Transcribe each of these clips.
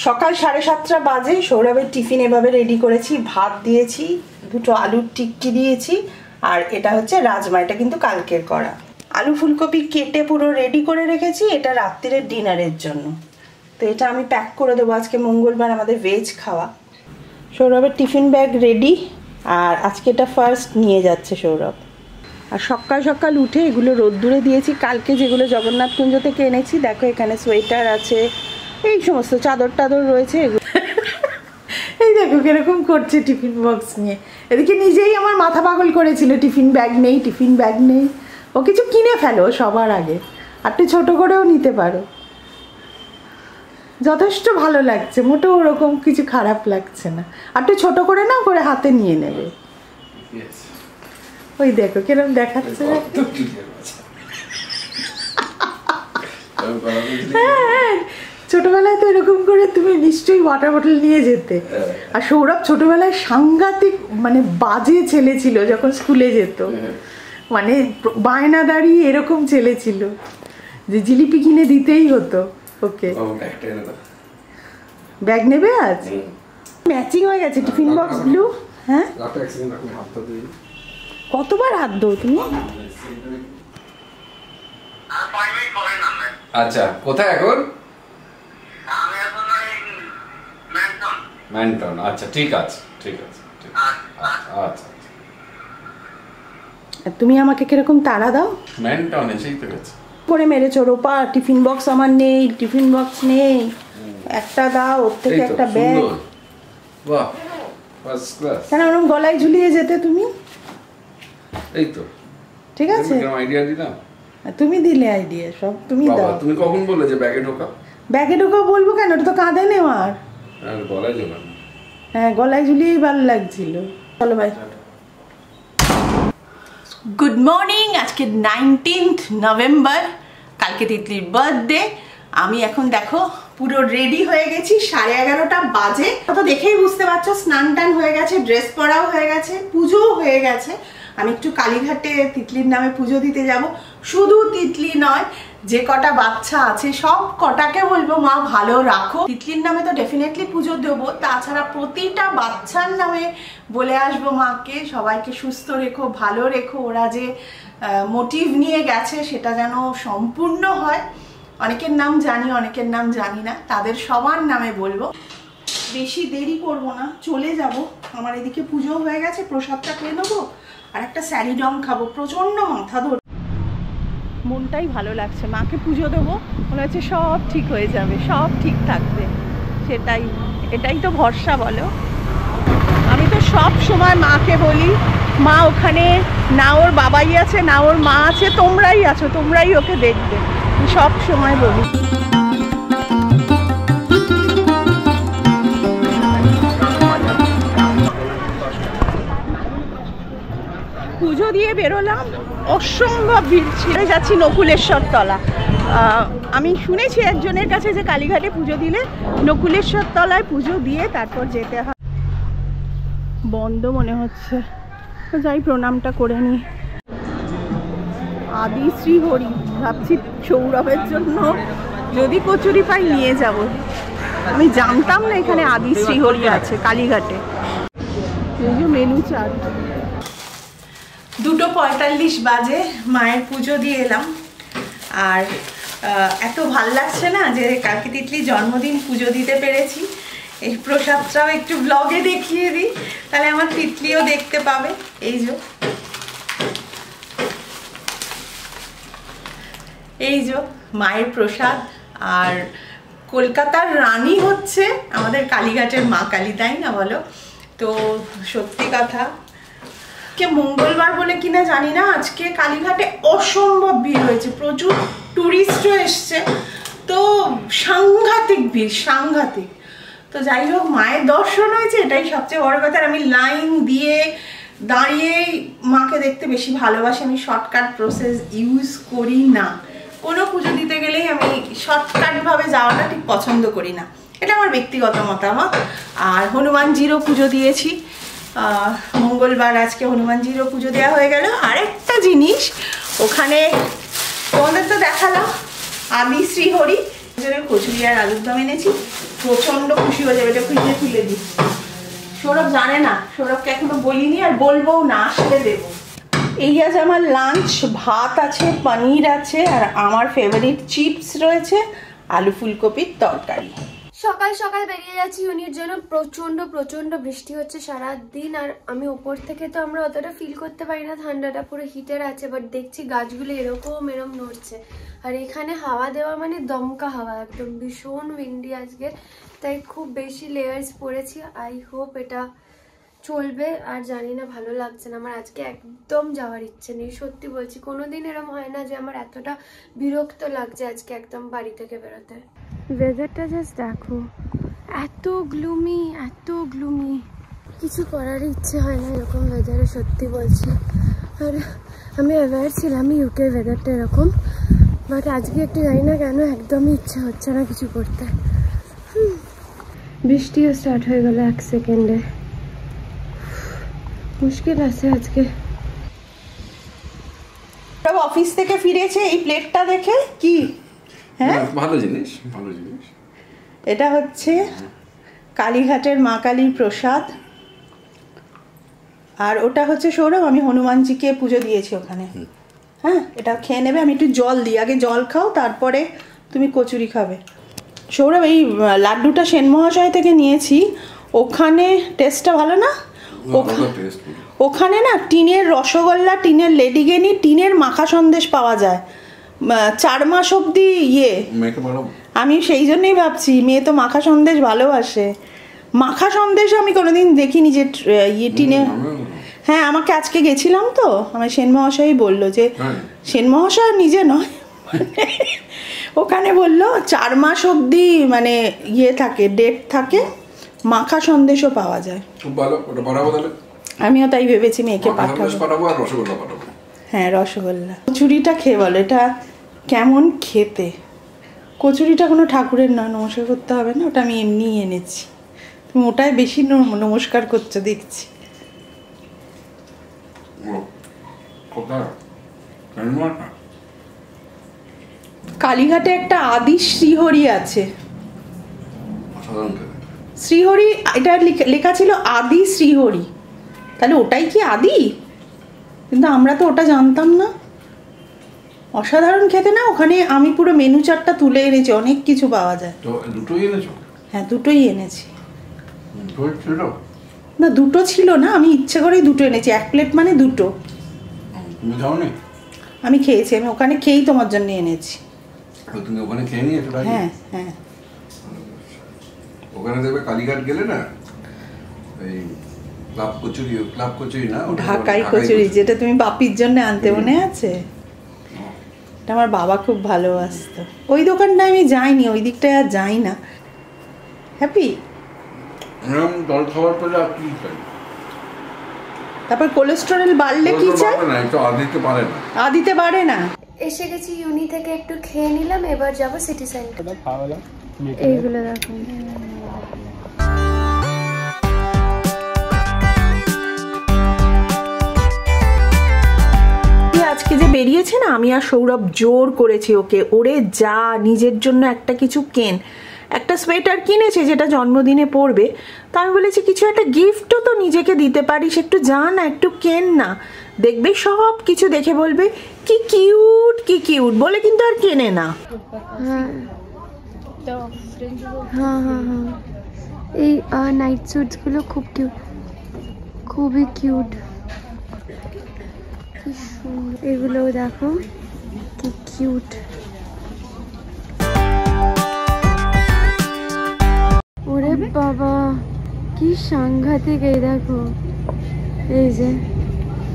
সকাল 7:30 বাজে। সৌরভের টিফিন এভাবে রেডি করেছি, ভাত দিয়েছি, দুটো আলুর টিক্কি দিয়েছি, আর এটা হচ্ছে রাজমা, এটা কিন্তু কালকের করা। আলু ফুলকপি কেটে পুরো রেডি করে রেখেছি, এটা রাত্রিরের ডিনারের জন্য। তো এটা আমি প্যাক করে দেবো, আজকে মঙ্গলবার আমাদের ভেজ খাওয়া। সৌরভের টিফিন ব্যাগ রেডি, আর আজকে এটা ফার্স্ট নিয়ে যাচ্ছে সৌরভ। আর সকাল সকাল উঠে এগুলো রোদ্দুরে দিয়েছি, কালকে যেগুলো জগন্নাথকুঞ্জ থেকে এনেছি। দেখো এখানে সোয়েটার আছে, এই সমস্ত চাদর টাদর রয়েছে এগুলো। এই দেখো কিরকম করছে টিফিন বক্স নিয়ে। এদিকে নিজেই আমার মাথা পাগল করেছিল, টিফিন ব্যাগ নেই, টিফিন ব্যাগ নেই। ও কিছু কিনে ফেলো সবার আগে, আর একটু ছোটো করেও নিতে পারো। যথেষ্ট ভালো লাগছে, মোটেও ওরকম কিছু খারাপ লাগছে না। আর একটু ছোটো করে না করে হাতে নিয়ে নেবে। ওই দেখো কিরকম দেখাচ্ছে। হ্যাঁ, ছোটবেলায় তো এরকম করে তুমি নিশ্চয়ই ওয়াটার বটল নিয়ে যেতে। আর সৌরভ ছোটবেলায় সাংঘাতিক মানে বাজে ছেলে ছিল যখন স্কুলে যেত, মানে বায়নাদারি এরকম ছেলে ছিল যে জিলিপি কিনে দিতেই হতো ওকে। ব্যাগ নেবে আজ? ম্যাচিং হয়ে গেছে টিফিন বক্স ব্লু। হ্যাঁ, কতবার হাত দো তুমি? আচ্ছা, কোথায় এখন? ম্যানটন। আচ্ছা, ঠিক আছে, ঠিক আছে, ঠিক আছে। আচ্ছা, তুমি আমাকে কিরকম তাড়া দাও। ম্যানটন এসেই তো গেছে। করে মেরেছো রোপা, টিফিন বক্স আমার নেই, টিফিন বক্স নেই, একটা দাও, ওর থেকে একটা ব্যাগ। বাহ, ফার্স্ট ক্লাস। কেন ওরকম গলায় ঝুলিয়ে যেতে তুমি? এই তো ঠিক আছে, আইডিয়া দিলাম। তুমি দিলে আইডিয়া, সব তুমি দাও। তুমি কখন বললে যে ব্যাগে ঢোকা? ব্যাগে ঢোকা বলবো কেন, ওটা তো কাঁধে নেওয়ার। গলায় ঝোলানো। হ্যাঁ, গলায় ঝুলিয়েই ভালো লাগছিল। চলো ভাই। Good morning. আজকে 19th নভেম্বর, কালকে তিতলির বার্থডে। আমি এখন দেখো পুরো রেডি হয়ে গেছি, 11:30 বাজে। তো দেখেই বুঝতে পারছো স্নান টান হয়ে গেছে, ড্রেস পরাও হয়ে গেছে, পুজোও হয়ে গেছে। আমি একটু কালীঘাটে তিতলির নামে পুজো দিতে যাব। শুধু তিতলি নয়, যে কটা বাচ্চা আছে সব কটাকে বলবো মা ভালো রাখো। তিতলির নামে তো ডেফিনেটলি পুজো দেবো, তাছাড়া প্রতিটা বাচ্চার নামে বলে আসবো মাকে সবাইকে সুস্থ রেখো, ভালো রেখো। ওরা যে মোটিভ নিয়ে গেছে সেটা যেন সম্পূর্ণ হয়। অনেকের নাম জানি, অনেকের নাম জানি না, তাদের সবার নামে বলবো। বেশি দেরি করব না, চলে যাব। আমার এদিকে পুজো হয়ে গেছে, প্রসাদটা খেয়ে নেবো, আর একটা স্যারি ডং খাবো। প্রচন্ড মাথা ধরে, মনটাই ভালো লাগছে। মাকে পুজো দেবো, মনে হচ্ছে সব ঠিক হয়ে যাবে, সব ঠিক থাকবে। সেটাই, এটাই তো ভরসা বলো। আমি তো সব সময় মাকে বলি, মা ওখানে না ওর বাবাই আছে, না ওর মা আছে, তোমরাই আছো, তোমরাই ওকে দেখবে, সব সময় বলি। পুজো দিয়ে বেরোলাম, অসম্ভব ভিড় ছিল। যাচ্ছি নকুলেশ্বর তলা। আমি শুনেছি একজনের কাছে যে কালীঘাটে পুজো দিলে নকুলেশ্বর তলায় পুজো দিয়ে তারপর যেতে হয়। বন্ধ মনে হচ্ছে, যাই প্রণামটা করে নি। আদি শ্রী হরি, ভাবছি সৌরভের জন্য যদি কচুরি পাই নিয়ে যাব। আমি জানতাম না এখানে আদি শ্রী হরি আছে কালীঘাটে। এই যে মেনু চার্ট। 2:45 বাজে, মায়ের পুজো দিয়ে এলাম। আর এত ভাল লাগছে না যে কালকে তিতলি জন্মদিন, পুজো দিতে পেরেছি। এই প্রসাদটাও একটু ব্লগে দেখিয়ে দিই, তাহলে আমার তিতলিও দেখতে পাবে। এই যে, এই যে মায়ের প্রসাদ। আর কলকাতার রানী হচ্ছে আমাদের কালীঘাটের মা কালী, তাই না বলো? তো সত্যি কথা, মঙ্গলবার বলে কিনা জানি না, আজকে কালীঘাটে অসম্ভব ভিড় হয়েছে, প্রচুর টুরিস্টও এসছে। তো সাংঘাতিক ভিড়, সাংঘাতিক। তো যাই হোক, মায়ের দর্শন হয়েছে, এটাই সবচেয়ে বড় কথা। আমি লাইন দিয়ে দাঁড়িয়েই মাকে দেখতে বেশি ভালোবাসি। আমি শর্টকাট প্রসেস ইউজ করি না, কোনো পুজো দিতে গেলেই আমি শর্টকাটভাবে যাওয়াটা ঠিক পছন্দ করি না, এটা আমার ব্যক্তিগত মতামত। আর হনুমানজিরও পুজো দিয়েছি, মঙ্গলবার আজকে হনুমানজিরও পুজো দেওয়া হয়ে গেল। আরেকটা জিনিস, ওখানে তোমাদের তো দেখালাম আদি শ্রী হরি, কচুরি আর আলুর দম এনেছি, প্রচন্ড খুশি হয়ে যাবে। এটা ফ্রিজে তুলে দিই। সৌরভ জানে না, সৌরভকে এখনো বলিনি আর বলবো না, আসলে দেবো। এই আজ আমার লাঞ্চ, ভাত আছে, পনির আছে, আর আমার ফেভারিট চিপস রয়েছে, আলু ফুলকপির তরকারি। সকাল সকাল বেরিয়ে যাচ্ছি ইউনির জন্য। প্রচন্ড বৃষ্টি হচ্ছে সারাদিন, আর আমি ওপর থেকে তো আমরা অতটা ফিল করতে পারি না, ঠান্ডাটা পুরো হিটার আছে, বাট দেখছি গাছগুলো এরকম নড়ছে। আর এখানে হাওয়া দেওয়া মানে দমকা হাওয়া, একদম ভীষণ উইন্ডি আজকে, তাই খুব বেশি লেয়ার্স পরেছি। আই হোপ এটা চলবে। আর জানি না, ভালো লাগছে না আমার আজকে, একদম যাওয়ার ইচ্ছে নেই, সত্যি বলছি। কোনোদিন এরকম হয় না যে আমার এতটা বিরক্ত লাগছে আজকে একদম বাড়ি থেকে বেরোতে। ওয়েদারটা জাস্ট দেখো, এত গ্লুমি, কিছু করার ইচ্ছে হয় না এরকম ওয়েদারে, সত্যি বলছি। আর আমি অ্যাওয়্যার ছিলাম ইউকের ওয়েদারটা এরকম, বাট আজকে একটু জানি না কেন একদমই ইচ্ছা হচ্ছে না কিছু করতে। বৃষ্টিও স্টার্ট হয়ে গেল 1 সেকেন্ডে, মুশকিল আছে আজকে। অফিস থেকে ফিরেছে, এই প্লেটটা দেখে কি, হ্যাঁ ভালো জিনিস। এটা হচ্ছে কালীঘাটের মা কালীর প্রসাদ, আর ওটা হচ্ছে সৌরভ, আমি হনুমানজিকে পুজো দিয়েছি ওখানে। হ্যাঁ, এটা খেয়ে নেবে, আমি একটু জল দিই, আগে জল খাও তারপরে তুমি কচুরি খাবে। সৌরভ, এই লাড্ডুটা সেন মহাশয় থেকে নিয়েছি, ওখানে টেস্টটা ভালো না? ওখানে না টিনের রসগোল্লা, টিনের লেডিকেনি, টিনের মাখা সন্দেশ পাওয়া যায় 4 মাস অব্দি আমি সেই জন্যই ভাবছি, মেয়ে তো মাখা সন্দেশ ভালোবাসে। মাখা সন্দেশ আমি কোনোদিন দেখিনি যে টিনে। হ্যাঁ, আমাকে আজকে গেছিলাম তো, আমার সেন মহাশয়ই বললো যে, সেন মহাশয় নিজে নয়, ওখানে বললো 4 মাস অব্দি মানে থাকে, ডেট থাকে, মাখা সন্দেশও পাওয়া যায়। আমিও তাই ভেবেছি মেয়েকে পাঠাবো। হ্যাঁ, রসগোল্লা। কচুরিটা খেয়ে বলো এটা কেমন খেতে। কচুরিটা কোনো ঠাকুরের নয়, নমস্কার করতে হবে না, ওটা আমি এমনিই এনেছি। তুমি ওটাই বেশি নমস্কার করছো দেখছি। কালীঘাটে একটা আদি শ্রীহরি আছে, শ্রীহরি, এটা লেখা ছিল আদি শ্রীহরি, তাহলে ওটাই কি আদি? কিন্তু আমরা তো ওটা জানতাম না। অসাধারণ খেতে না? ওখানে আমি পুরো মেনু চার্টটা তুলে এনেছি, অনেক কিছু পাওয়া যায়। দুটোই এনেছো? হ্যাঁ, দুটোই এনেছি। না, দুটো ছিল না, আমি ইচ্ছে করেই দুটো এনেছি, 1 প্লেট মানে দুটো। আমি খেয়েছি, আমি ওখানে খেয়েই তোমার জন্য এনেছি। তুমি ওখানে খেয়ে নিয়েছো? হ্যাঁ হ্যাঁ। ওখানে দেখবে কালীঘাট গেলে না, এই ক্লাব কচুরি না, ঢাকাই কচুরি, যেটা তুমি বাপির জন্য আনতে, মনে আছে? এটা আমার বাবা খুব ভালোবাসতো। ওই দোকানটা আমি যাইনি, ওই দিকটায় আর যাই না। হ্যাপি জল খাবার পেলে আর কি চাই? তারপর কোলেস্টেরল বাড়লে কি চাই? আদিতে পারে না। এসে গেছি ইউনি থেকে, একটু খেয়ে নিলাম, এবার যাবো সিটি সেন্টার। এইগুলো দেখো, আজকে যে বেরিয়েছে না, আমি আর সৌরভ জোর করেছি ওকে, ওরে যা নিজের জন্য একটা কিছু কেন। একটা সোয়েটার কিনেছে যেটা জন্মদিনে পরবে, তো আমি বলেছি কিছু একটা গিফটও তো নিজেকে দিতে পারিস, একটু যা না, একটু কেন না, দেখবে সব কিছু দেখে বলবে কি কিউট কি কিউট বলে, কিন্তু আর কেনে না। হ্যাঁ, এই নাইট স্যুটস গুলো খুব কিউট, খুবই কিউট। এগুলো দেখো কি কিউট। ওরে বাবা, কি সাংঘাতিক! এই দেখো, এই যে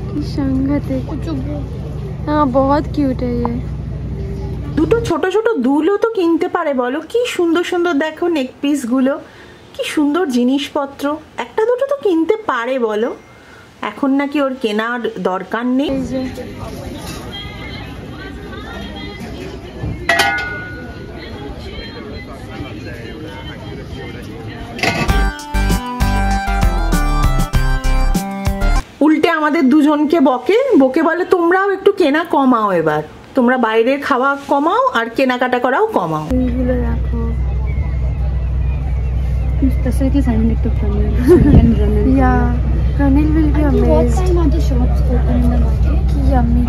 কি সাংঘাতিক। হ্যাঁ, বহুত কিউট। এই দুটো ছোট ছোট দুলও তো কিনতে পারে বলো, কি সুন্দর সুন্দর দেখো নেক পিস গুলো, কি সুন্দর জিনিসপত্র, একটা দুটো তো কিনতে পারে বলো। এখন নাকি ওর কেনার দরকার নেই। উল্টে আমাদের দুজনকে বকে বলে তোমরাও একটু কেনা কমাও, এবার তোমরা বাইরের খাওয়া কমাও আর কেনাকাটা করাও কমাও। specifically signing to Pranil. So you can run and Yeah, Pranil will be amazed. What time are the shops open in the market? Yummy.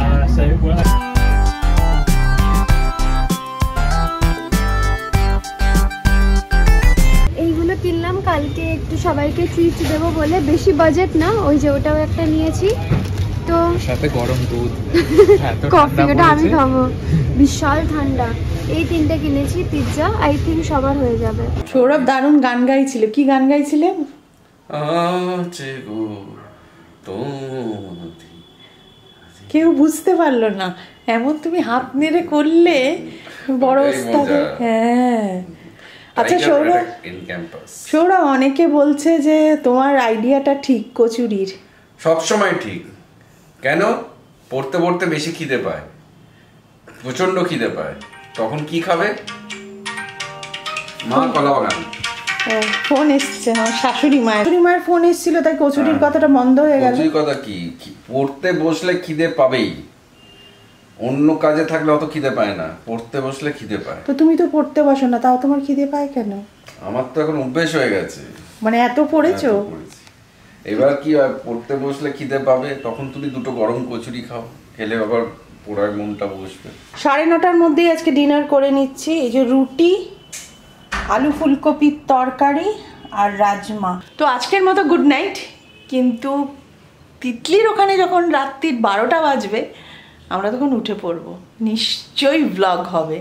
এইগুলো কিনলাম কালকে একটু সবাইকে ট্রিট দেবো বলে, বেশি বাজেট না, ওই যে ওটাও একটা নিয়েছি। তো সাথে গরম দুধ, কফি, ওটা আমি খাবো, বিশাল ঠান্ডা। এই তিনটে কিনেছি, পিৎজা আই থিঙ্ক সবার হয়ে যাবে। সৌরভ দারুণ গান গাইছিল। কি গান গাইছিলে? কেউ বুঝতে পারলো না, এমন তুমি হাত নেড়ে করলে বড় ওস্তাদে। হ্যাঁ আচ্ছা সৌরভ, সৌরভ অনেকে বলছে যে তোমার আইডিয়াটা ঠিক কচুরির। সবসময় ঠিক কেন? পড়তে পড়তে বেশি খিদে পায়, প্রচন্ড খিদে পায়, তখন কি খাবে? মা কলা বাগান। ফোন এসছে আমার শাশুড়ি মায়ের ফোন এসেছিল, তাই কচুরির কথাটা বন্ধ হয়ে গেল। কচুরির কথা কি, পড়তে বসলে খিদে পাবেই, অন্য কাজে থাকলে অত খিদে পায় না, পড়তে বসলে খিদে পায়। তো তুমি তো পড়তে বসো না, তাও তোমার খিদে পায় কেন? আমার তো এখন অভ্যেস হয়ে গেছে। মানে এত পড়েছো? এবার কি হয়, পড়তে বসলে খিদে পাবে, তখন তুমি দুটো গরম কচুরি খাও, খেলে আবার পড়ার মনটা বসবে। 9:30টার মধ্যেই আজকে ডিনার করে নিচ্ছি। এই যে রুটি, আলু ফুলকপির তরকারি আর রাজমা। তো আজকের মতো গুড নাইট। কিন্তু তিতলির ওখানে যখন রাত্রির 12টা বাজবে আমরা তখন উঠে পড়বো, নিশ্চয়ই ব্লগ হবে,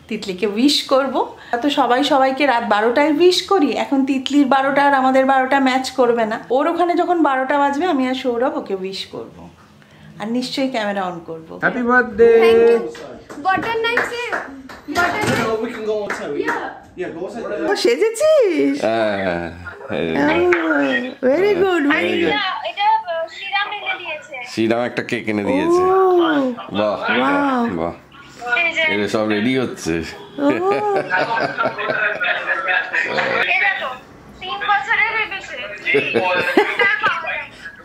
তিতলিকে উইশ করবো। তো সবাই সবাইকে রাত 12টায় উইশ করি। এখন তিতলির 12টা আর আমাদের 12টা ম্যাচ করবে না। ওর ওখানে যখন 12টা বাজবে আমি আর সৌরভ ওকে উইশ করবো, আর নিশ্চয়ই ক্যামেরা অন করবো। Happy birthday. Thank you. Butter knife সে butter knife. We can go outside. Yeah, go outside. ও সেজেছিস? Very good, very good. এটা শ্রীরাম এনে দিয়েছে। শ্রীরাম একটা কেক এনে দিয়েছে। বাহ বাহ, এটা সব রেডি হচ্ছে। এটা তো 3 বছরের বেবিছে।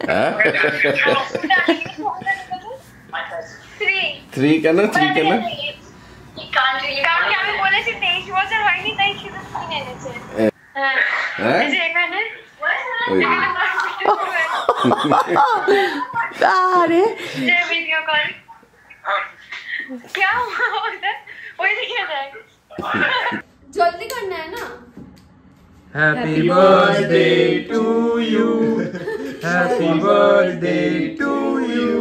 হ্যাঁ 3 কেন? 3 কেন? কারণ আমি বলেছি 23 বছর হয়নি, তাই শুধু 3 এনেছে। হ্যাঁ এই যে এখানে আরে যে ভিডিও কল क्या हुआ उधर? वही दिखा जाए, जल्दी करना है ना। Happy birthday to you. Happy birthday to you.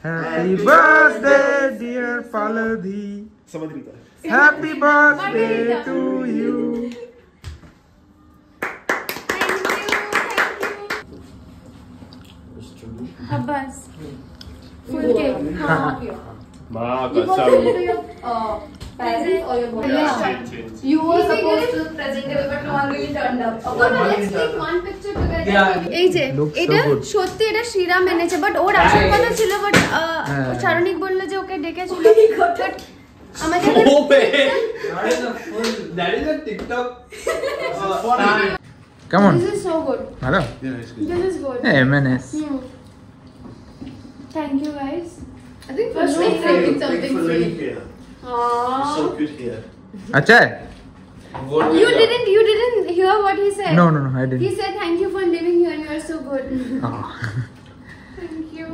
Happy birthday dear Paladhi. Samadrita. Happy birthday to you. Abbas full cake. हाँ You were supposed to present it, but no one really turned up. let's take one picture together. এই যে এটা সত্যি এটা শ্রীরাম এনেছে, but ওর আসার কথা ছিল, বাট চারণিক বলল যে ওকে ডেকেছিল, বাট আমাদের That is a TikTok. Come on. This is so good. Hello. This is good. Hey, MNS. Thank you guys. I think first we created something free. So good here. Acha. You didn't hear what he said. No, I didn't. He said thank you for living here and you are so good. Oh. Thank you.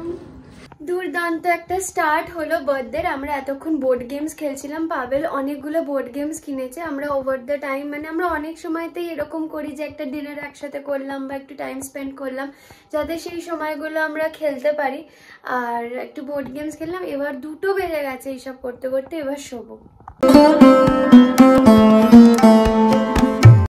দুর্দান্ত একটা start হলো birthday. আমরা এতক্ষণ board games খেলছিলাম, পাবেল অনেকগুলো board games কিনেছে। আমরা over the time, মানে আমরা অনেক সময়তেই এরকম করি যে একটা ডিনার একসাথে করলাম বা একটু টাইম স্পেন্ড করলাম, যাতে সেই সময়গুলো আমরা খেলতে পারি। আর একটু বোর্ড গেমস খেললাম। এবার 2টো বেজে গেছে এইসব করতে করতে, এবার শোবো।